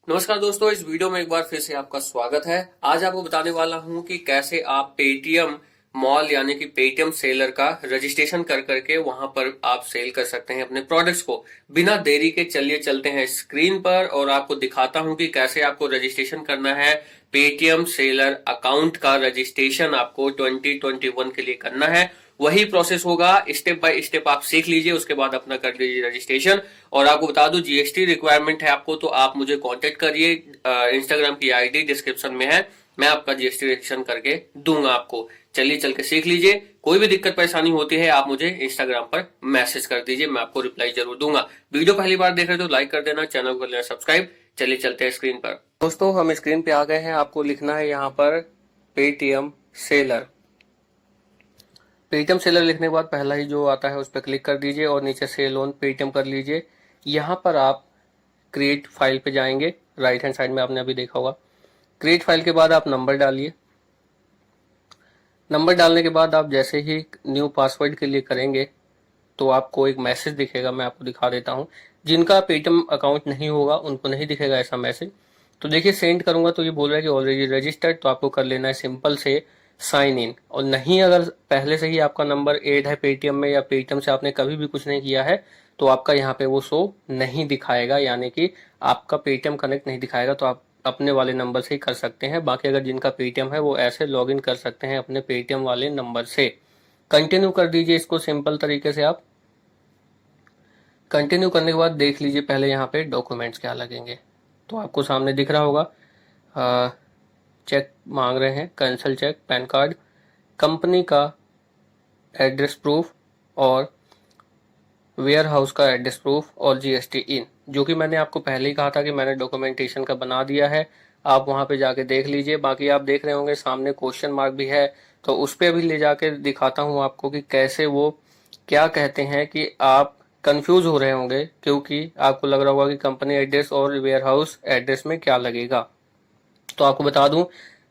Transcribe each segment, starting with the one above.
नमस्कार दोस्तों, इस वीडियो में एक बार फिर से आपका स्वागत है। आज आपको बताने वाला हूं कि कैसे आप पेटीएम मॉल यानी कि पेटीएम सेलर का रजिस्ट्रेशन कर करके वहां पर आप सेल कर सकते हैं अपने प्रोडक्ट्स को बिना देरी के। चलिए चलते हैं स्क्रीन पर और आपको दिखाता हूं कि कैसे आपको रजिस्ट्रेशन करना है। पेटीएम सेलर अकाउंट का रजिस्ट्रेशन आपको 2021 के लिए करना है। वही प्रोसेस होगा, स्टेप बाय स्टेप आप सीख लीजिए, उसके बाद अपना कर लीजिए रजिस्ट्रेशन। और आपको बता दूं, जीएसटी रिक्वायरमेंट है आपको, तो आप मुझे कांटेक्ट करिए। इंस्टाग्राम की आईडी डिस्क्रिप्शन में है, मैं आपका जीएसटी रजिस्ट्रेशन करके दूंगा आपको। चलिए चल के सीख लीजिए। कोई भी दिक्कत परेशानी होती है आप मुझे इंस्टाग्राम पर मैसेज कर दीजिए, मैं आपको रिप्लाई जरूर दूंगा। वीडियो पहली बार देख रहे हो तो लाइक कर देना, चैनल को कर लेना सब्सक्राइब। चलिए चलते हैं स्क्रीन पर। दोस्तों हम स्क्रीन पे आ गए हैं। आपको लिखना है यहाँ पर पेटीएम सेलर। पेटीएम सेलर लिखने के बाद पहला ही जो आता है उस पर क्लिक कर दीजिए और नीचे सेल ऑन पेटीएम कर लीजिए। यहाँ पर आप क्रिएट फाइल पे जाएंगे, राइट हैंड साइड में आपने अभी देखा होगा। क्रिएट फाइल के बाद आप नंबर डालिए। नंबर डालने के बाद आप जैसे ही न्यू पासवर्ड के लिए करेंगे तो आपको एक मैसेज दिखेगा, मैं आपको दिखा देता हूँ। जिनका पेटीएम अकाउंट नहीं होगा उनको नहीं दिखेगा ऐसा मैसेज। तो देखिए सेंड करूंगा तो ये बोल रहा है कि ऑलरेडी रजिस्टर्ड, तो आपको कर लेना है सिंपल से साइन इन। और नहीं, अगर पहले से ही आपका नंबर ऐड है पेटीएम में या पेटीएम से आपने कभी भी कुछ नहीं किया है तो आपका यहाँ पे वो शो नहीं दिखाएगा, यानी कि आपका पेटीएम कनेक्ट नहीं दिखाएगा। तो आप अपने वाले नंबर से ही कर सकते हैं। बाकी अगर जिनका पेटीएम है वो ऐसे लॉग इन कर सकते हैं अपने पेटीएम वाले नंबर से। कंटिन्यू कर दीजिए इसको सिंपल तरीके से। आप कंटिन्यू करने के बाद देख लीजिए पहले यहाँ पे डॉक्यूमेंट्स क्या लगेंगे। तो आपको सामने दिख रहा होगा, चेक मांग रहे हैं, cancel cheque, pan card, company का एड्रेस प्रूफ और वेयर हाउस का एड्रेस प्रूफ और जीएसटी इन, जो कि मैंने आपको पहले ही कहा था कि मैंने डॉक्यूमेंटेशन का बना दिया है। आप वहां पे जाके देख लीजिए। बाकी आप देख रहे होंगे सामने क्वेश्चन मार्क भी है, तो उस पर भी ले जाके दिखाता हूँ आपको कि कैसे वो क्या कहते हैं। कि आप कंफ्यूज हो रहे होंगे क्योंकि आपको लग रहा होगा कि कंपनी एड्रेस और वेयर हाउस एड्रेस में क्या लगेगा। तो आपको बता दूं,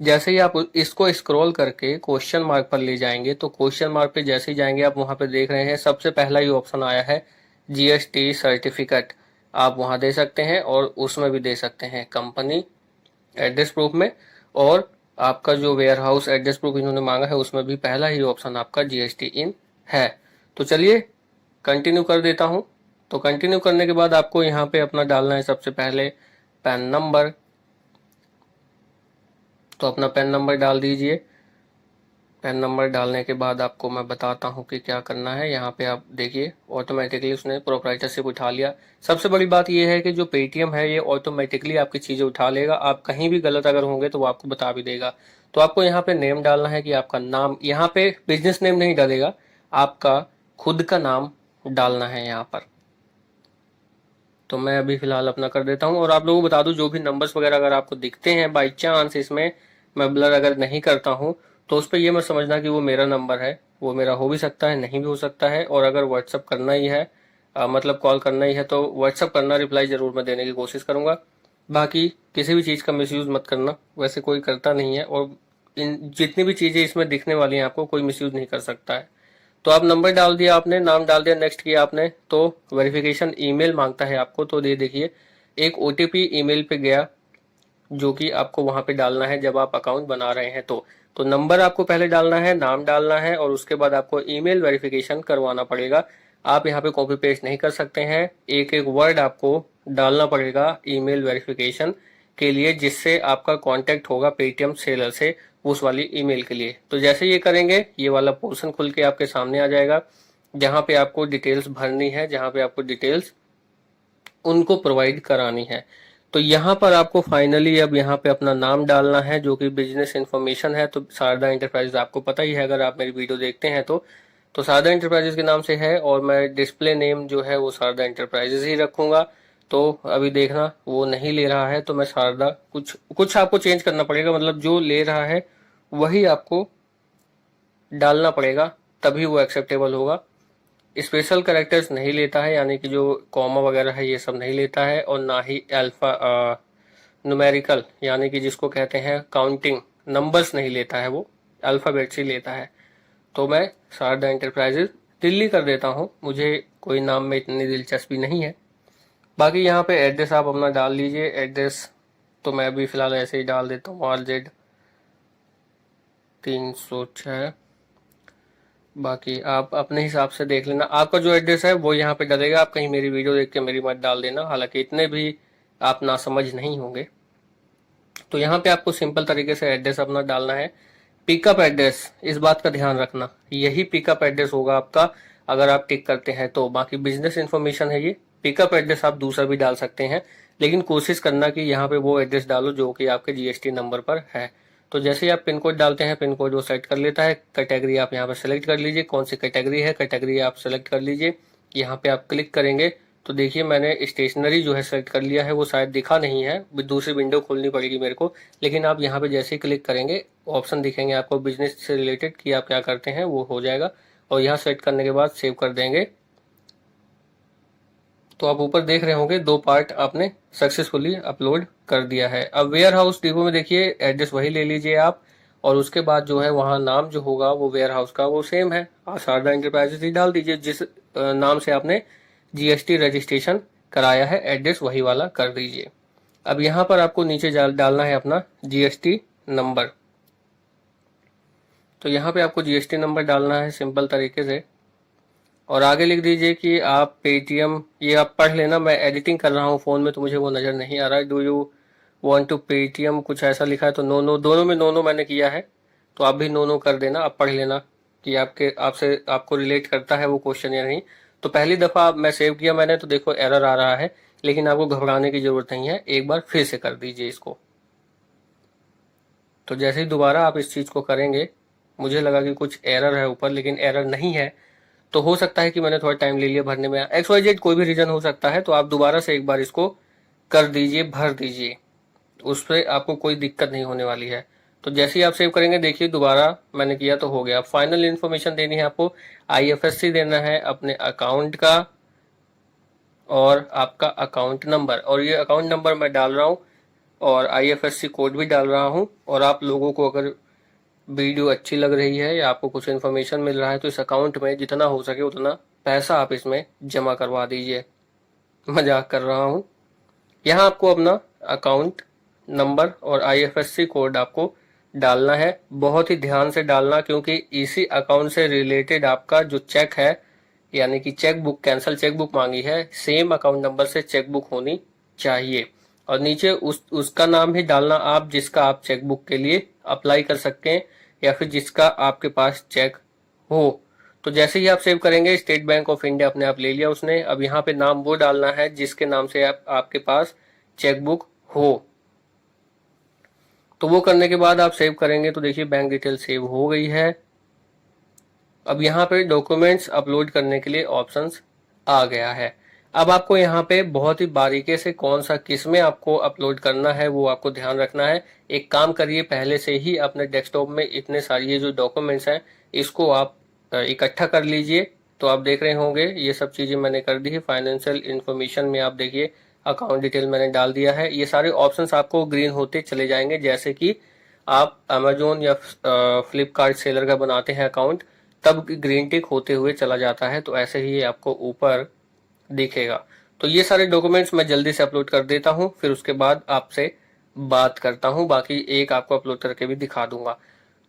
जैसे ही आप इसको स्क्रॉल करके क्वेश्चन मार्क पर ले जाएंगे तो क्वेश्चन मार्क पे जैसे ही जाएंगे आप वहां पे देख रहे हैं सबसे पहला ही ऑप्शन आया है जीएसटी सर्टिफिकेट। आप वहां दे सकते हैं और उसमें भी दे सकते हैं कंपनी एड्रेस प्रूफ में, और आपका जो वेयर हाउस एड्रेस प्रूफ इन्होंने मांगा है उसमें भी पहला ही ऑप्शन आपका जीएसटी इन है। तो चलिए कंटिन्यू कर देता हूं। तो कंटिन्यू करने के बाद आपको यहाँ पे अपना डालना है सबसे पहले पैन नंबर। तो अपना पैन नंबर डाल दीजिए। पैन नंबर डालने के बाद आपको मैं बताता हूँ कि क्या करना है। यहाँ पे आप देखिए ऑटोमेटिकली उसने प्रोप्राइटरशिप उठा लिया। सबसे बड़ी बात यह है कि जो पेटीएम है ये ऑटोमेटिकली आपकी चीजें उठा लेगा। आप कहीं भी गलत अगर होंगे तो वो आपको बता भी देगा। तो आपको यहाँ पे नेम डालना है कि आपका नाम, यहाँ पे बिजनेस नेम नहीं डालेगा, आपका खुद का नाम डालना है यहाँ पर। तो मैं अभी फिलहाल अपना कर देता हूँ। और आप लोगों को बता दूं, जो भी नंबर्स वगैरह अगर आपको दिखते हैं बाई चांस इसमें मैं ब्लर अगर नहीं करता हूँ तो उस पर यह मत समझना कि वो मेरा नंबर है। वो मेरा हो भी सकता है, नहीं भी हो सकता है। और अगर व्हाट्सअप करना ही है, मतलब कॉल करना ही है, तो व्हाट्सअप करना, रिप्लाई जरूर मैं देने की कोशिश करूंगा। बाकी किसी भी चीज़ का मिसयूज मत करना, वैसे कोई करता नहीं है। और इन जितनी भी चीज़ें इसमें दिखने वाली हैं आपको कोई मिसयूज नहीं कर सकता है। तो आप नंबर डाल दिया, आपने नाम डाल दिया, नेक्स्ट किया आपने, तो वेरिफिकेशन ईमेल मांगता है आपको। तो ये देखिए एक ओटीपी ईमेल पे गया जो कि आपको वहां पे डालना है जब आप अकाउंट बना रहे हैं। तो नंबर आपको पहले डालना है, नाम डालना है और उसके बाद आपको ईमेल वेरिफिकेशन करवाना पड़ेगा। आप यहाँ पे कॉपी पेस्ट नहीं कर सकते हैं, एक एक वर्ड आपको डालना पड़ेगा ईमेल वेरिफिकेशन के लिए, जिससे आपका कांटेक्ट होगा पेटीएम सेलर से उस वाली ईमेल के लिए। तो जैसे ये करेंगे ये वाला पोर्शन खुल के आपके सामने आ जाएगा, जहां पे आपको डिटेल्स भरनी है, जहां पे आपको डिटेल्स उनको प्रोवाइड करानी है। तो यहाँ पर आपको फाइनली अब यहाँ पे अपना नाम डालना है जो कि बिजनेस इन्फॉर्मेशन है। तो शारदा इंटरप्राइजेज आपको पता ही है अगर आप मेरी वीडियो देखते हैं तो शारदा इंटरप्राइजेज के नाम से है और मैं डिस्प्ले नेम जो है वो शारदा इंटरप्राइजेज ही रखूंगा। तो अभी देखना वो नहीं ले रहा है, तो मैं शारदा कुछ आपको चेंज करना पड़ेगा, मतलब जो ले रहा है वही आपको डालना पड़ेगा, तभी वो एक्सेप्टेबल होगा। स्पेशल कैरेक्टर्स नहीं लेता है, यानी कि जो कॉमा वगैरह है ये सब नहीं लेता है, और ना ही अल्फा न्यूमेरिकल यानी कि जिसको कहते हैं काउंटिंग नंबर्स नहीं लेता है, वो अल्फाबेट्स ही लेता है। तो मैं शारदा एंटरप्राइजेज दिल्ली कर देता हूँ, मुझे कोई नाम में इतनी दिलचस्पी नहीं है। बाकी यहाँ पे एड्रेस आप अपना डाल लीजिए, एड्रेस तो मैं अभी फ़िलहाल ऐसे ही डाल देता हूँ RZ 306। बाकी आप अपने हिसाब से देख लेना, आपका जो एड्रेस है वो यहाँ पे डलेगा। आप कहीं मेरी वीडियो देख के मेरी मत डाल देना, हालांकि इतने भी आप नासमझ नहीं होंगे। तो यहाँ पे आपको सिंपल तरीके से एड्रेस अपना डालना है। पिकअप एड्रेस, इस बात का ध्यान रखना, यही पिकअप एड्रेस होगा आपका अगर आप टिक करते हैं तो। बाकी बिजनेस इन्फॉर्मेशन है ये। पिकअप एड्रेस आप दूसरा भी डाल सकते हैं, लेकिन कोशिश करना कि यहाँ पे वो एड्रेस डालो जो कि आपके GST नंबर पर है। तो जैसे ही आप पिन कोड डालते हैं, पिन कोड वो सेट कर लेता है। कैटेगरी आप यहाँ पर सेलेक्ट कर लीजिए, कौन सी कैटेगरी है, कैटेगरी आप सेलेक्ट कर लीजिए। यहाँ पे आप क्लिक करेंगे तो देखिए मैंने स्टेशनरी जो है सेलेक्ट कर लिया है, वो शायद दिखा नहीं है, दूसरी विंडो खोलनी पड़ेगी मेरे को। लेकिन आप यहाँ पे जैसे ही क्लिक करेंगे ऑप्शन दिखेंगे आपको बिजनेस से रिलेटेड कि आप क्या करते हैं, वो हो जाएगा। और यहाँ सेट करने के बाद सेव कर देंगे तो आप ऊपर देख रहे होंगे 2 पार्ट आपने सक्सेसफुली अपलोड कर दिया है। अब वेयर हाउस डिपो में देखिए एड्रेस वही ले लीजिए आप, और उसके बाद जो है वहाँ नाम जो होगा वो वेयर हाउस का वो सेम है, शारदा एंटरप्राइजेस ही डाल दीजिए। जिस नाम से आपने GST रजिस्ट्रेशन कराया है, एड्रेस वही वाला कर दीजिए। अब यहाँ पर आपको नीचे डालना है अपना GST नंबर। तो यहाँ पे आपको GST नंबर डालना है सिंपल तरीके से, और आगे लिख दीजिए कि आप पेटीएम, ये आप पढ़ लेना, मैं एडिटिंग कर रहा हूँ फ़ोन में तो मुझे वो नज़र नहीं आ रहा है। Do you want to Paytm कुछ ऐसा लिखा है, तो नो नो, दोनों में नो नो मैंने किया है, तो आप भी नो नो कर देना। आप पढ़ लेना कि आपसे आपको रिलेट करता है वो क्वेश्चन या नहीं। तो पहली दफ़ा मैं सेव किया मैंने तो देखो एरर आ रहा है, लेकिन आपको घबराने की ज़रूरत नहीं है, एक बार फिर से कर दीजिए इसको। तो जैसे ही दोबारा आप इस चीज़ को करेंगे, मुझे लगा कि कुछ एरर है ऊपर, लेकिन एरर नहीं है। तो हो सकता है कि मैंने थोड़ा टाइम ले लिया भरने में, XYZ कोई भी रीजन हो सकता है। तो आप दोबारा से एक बार इसको कर दीजिए, भर दीजिए, उस पर आपको कोई दिक्कत नहीं होने वाली है। तो जैसे ही आप सेव करेंगे देखिए दोबारा मैंने किया तो हो गया। फाइनल इन्फॉर्मेशन देनी है आपको, IFSC देना है अपने अकाउंट का और आपका अकाउंट नंबर, और ये अकाउंट नंबर मैं डाल रहा हूँ और IFSC कोड भी डाल रहा हूँ। और आप लोगों को अगर वीडियो अच्छी लग रही है या आपको कुछ इन्फॉर्मेशन मिल रहा है तो इस अकाउंट में जितना हो सके उतना पैसा आप इसमें जमा करवा दीजिए। मजाक कर रहा हूँ। यहाँ आपको अपना अकाउंट नंबर और IFSC कोड आपको डालना है, बहुत ही ध्यान से डालना, क्योंकि इसी अकाउंट से रिलेटेड आपका जो चेक है, यानी कि cheque book, cancel cheque book मांगी है, सेम अकाउंट नंबर से चेक बुक होनी चाहिए। और नीचे उसका नाम भी डालना आप जिसका आप चेक बुक के लिए अप्लाई कर सकते हैं, या फिर जिसका आपके पास चेक हो। तो जैसे ही आप सेव करेंगे, स्टेट बैंक ऑफ इंडिया अपने आप ले लिया उसने। अब यहाँ पे नाम वो डालना है जिसके नाम से आपके पास चेक बुक हो। तो वो करने के बाद आप सेव करेंगे तो देखिए बैंक डिटेल सेव हो गई है। अब यहाँ पे डॉक्यूमेंट्स अपलोड करने के लिए ऑप्शंस आ गया है। अब आपको यहाँ पे बहुत ही बारीकी से कौन सा किस में आपको अपलोड करना है वो आपको ध्यान रखना है। एक काम करिए, पहले से ही अपने डेस्कटॉप में इतने सारे ये जो डॉक्यूमेंट्स हैं इसको आप इकट्ठा कर लीजिए। तो आप देख रहे होंगे ये सब चीज़ें मैंने कर दी है। फाइनेंशियल इन्फॉर्मेशन में आप देखिए अकाउंट डिटेल मैंने डाल दिया है। ये सारे ऑप्शंस आपको ग्रीन होते चले जाएंगे, जैसे कि आप अमेजोन या फ्लिपकार्ट सेलर का बनाते हैं अकाउंट, तब ग्रीन टिक होते हुए चला जाता है। तो ऐसे ही आपको ऊपर दिखेगा। तो ये सारे डॉक्यूमेंट्स मैं जल्दी से अपलोड कर देता हूँ, फिर उसके बाद आपसे बात करता हूँ। बाकी एक आपको अपलोड करके भी दिखा दूंगा।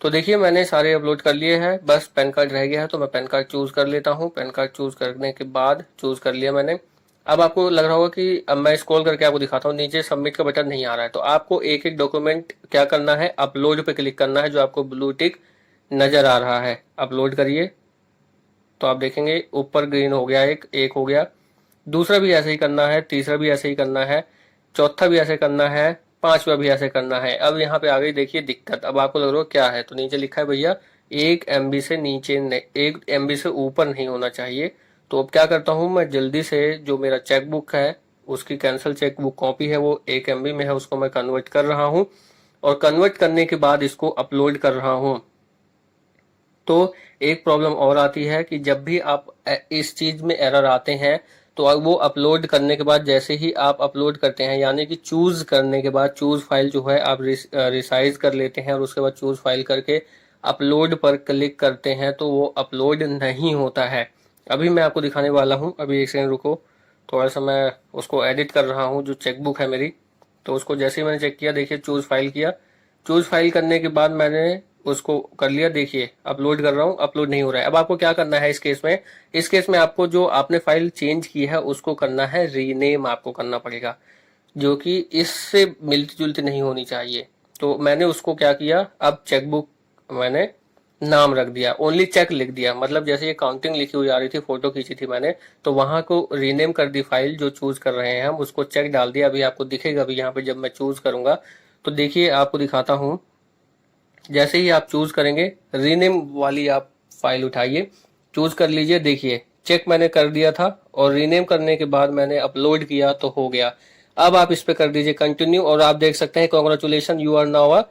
तो देखिए मैंने सारे अपलोड कर लिए हैं, बस पैन कार्ड रह गया है, तो मैं पैन कार्ड चूज कर लेता हूँ। पैन कार्ड चूज करने के बाद चूज कर लिया मैंने। अब आपको लग रहा होगा कि अब मैं स्क्रॉल करके आपको दिखाता हूँ, नीचे सबमिट का बटन नहीं आ रहा है। तो आपको एक एक डॉक्यूमेंट क्या करना है, अपलोड पे क्लिक करना है, जो आपको ब्लू टिक नजर आ रहा है। अपलोड करिए तो आप देखेंगे ऊपर ग्रीन हो गया, एक हो गया। दूसरा भी ऐसे ही करना है, तीसरा भी ऐसे ही करना है, चौथा भी ऐसे करना है, पांचवा भी ऐसे करना है। अब यहाँ पे आ गई देखिए दिक्कत। अब आपको लग रहा है क्या है, तो नीचे लिखा है भैया 1 MB से नीचे, 1 MB से ऊपर नहीं होना चाहिए। तो अब क्या करता हूँ मैं, जल्दी से जो मेरा चेक बुक है उसकी कैंसल चेक बुक कॉपी है वो 1 MB में है, उसको मैं कन्वर्ट कर रहा हूँ। और कन्वर्ट करने के बाद इसको अपलोड कर रहा हूँ। तो एक प्रॉब्लम और आती है कि जब भी आप इस चीज में एरर आते हैं तो अब वो अपलोड करने के बाद, जैसे ही आप अपलोड करते हैं, यानी कि चूज करने के बाद, चूज फाइल जो है आप रिसाइज कर लेते हैं और उसके बाद चूज फाइल करके अपलोड पर क्लिक करते हैं, तो वो अपलोड नहीं होता है। अभी मैं आपको दिखाने वाला हूँ, अभी एक सेकंड रुको, थोड़ा सा मैं उसको एडिट कर रहा हूँ जो चेकबुक है मेरी। तो उसको जैसे ही मैंने चेक किया, देखिए चूज फाइल किया। चूज फाइल करने के बाद मैंने उसको कर लिया, देखिए अपलोड कर रहा हूँ, अपलोड नहीं हो रहा है। अब आपको क्या करना है इस केस में, इस केस में आपको जो आपने फाइल चेंज की है उसको करना है रीनेम, आपको करना पड़ेगा, जो कि इससे मिलती जुलती नहीं होनी चाहिए। तो मैंने उसको क्या किया, अब चेकबुक मैंने नाम रख दिया, ओनली चेक लिख दिया। मतलब जैसे ये काउंटिंग लिखी हुई आ रही थी, फोटो खींची थी मैंने, तो वहां को रीनेम कर दी फाइल जो चूज कर रहे हैं हम, उसको चेक डाल दिया। अभी आपको दिखेगा भी यहाँ पे जब मैं चूज करूंगा, तो देखिए आपको दिखाता हूँ। जैसे ही आप चूज करेंगे, रीनेम वाली आप फाइल उठाइए, चूज कर लीजिए। देखिए चेक मैंने कर दिया था और रीनेम करने के बाद मैंने अपलोड किया तो हो गया। अब आप इस पे कर दीजिए कंटिन्यू और आप देख सकते हैं congratulation, you are now a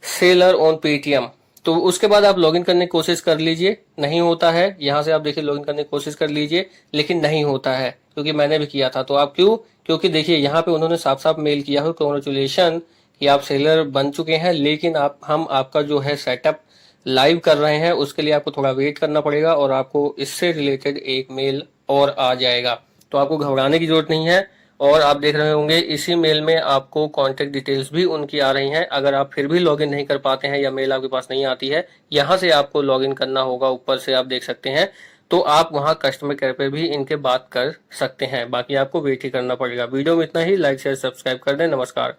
seller on Paytm. तो उसके बाद आप लॉगिन करने की कोशिश कर लीजिए, नहीं होता है। यहां से आप देखिए लॉगिन करने की कोशिश कर लीजिए, लेकिन नहीं होता है, क्योंकि मैंने भी किया था। तो आप क्यों, क्योंकि देखिए यहाँ पे उन्होंने साफ साफ मेल किया है कांग्रेचुलेशन कि आप सेलर बन चुके हैं, लेकिन हम आपका जो है सेटअप लाइव कर रहे हैं, उसके लिए आपको थोड़ा वेट करना पड़ेगा और आपको इससे रिलेटेड एक मेल और आ जाएगा। तो आपको घबराने की जरूरत नहीं है। और आप देख रहे होंगे इसी मेल में आपको कांटेक्ट डिटेल्स भी उनकी आ रही हैं। अगर आप फिर भी लॉगिन नहीं कर पाते हैं या मेल आपके पास नहीं आती है, यहाँ से आपको लॉगिन करना होगा, ऊपर से आप देख सकते हैं। तो आप वहां कस्टमर केयर पे भी इनके बात कर सकते हैं। बाकी आपको वेट ही करना पड़ेगा। वीडियो में इतना ही, लाइक शेयर सब्सक्राइब कर दें। नमस्कार।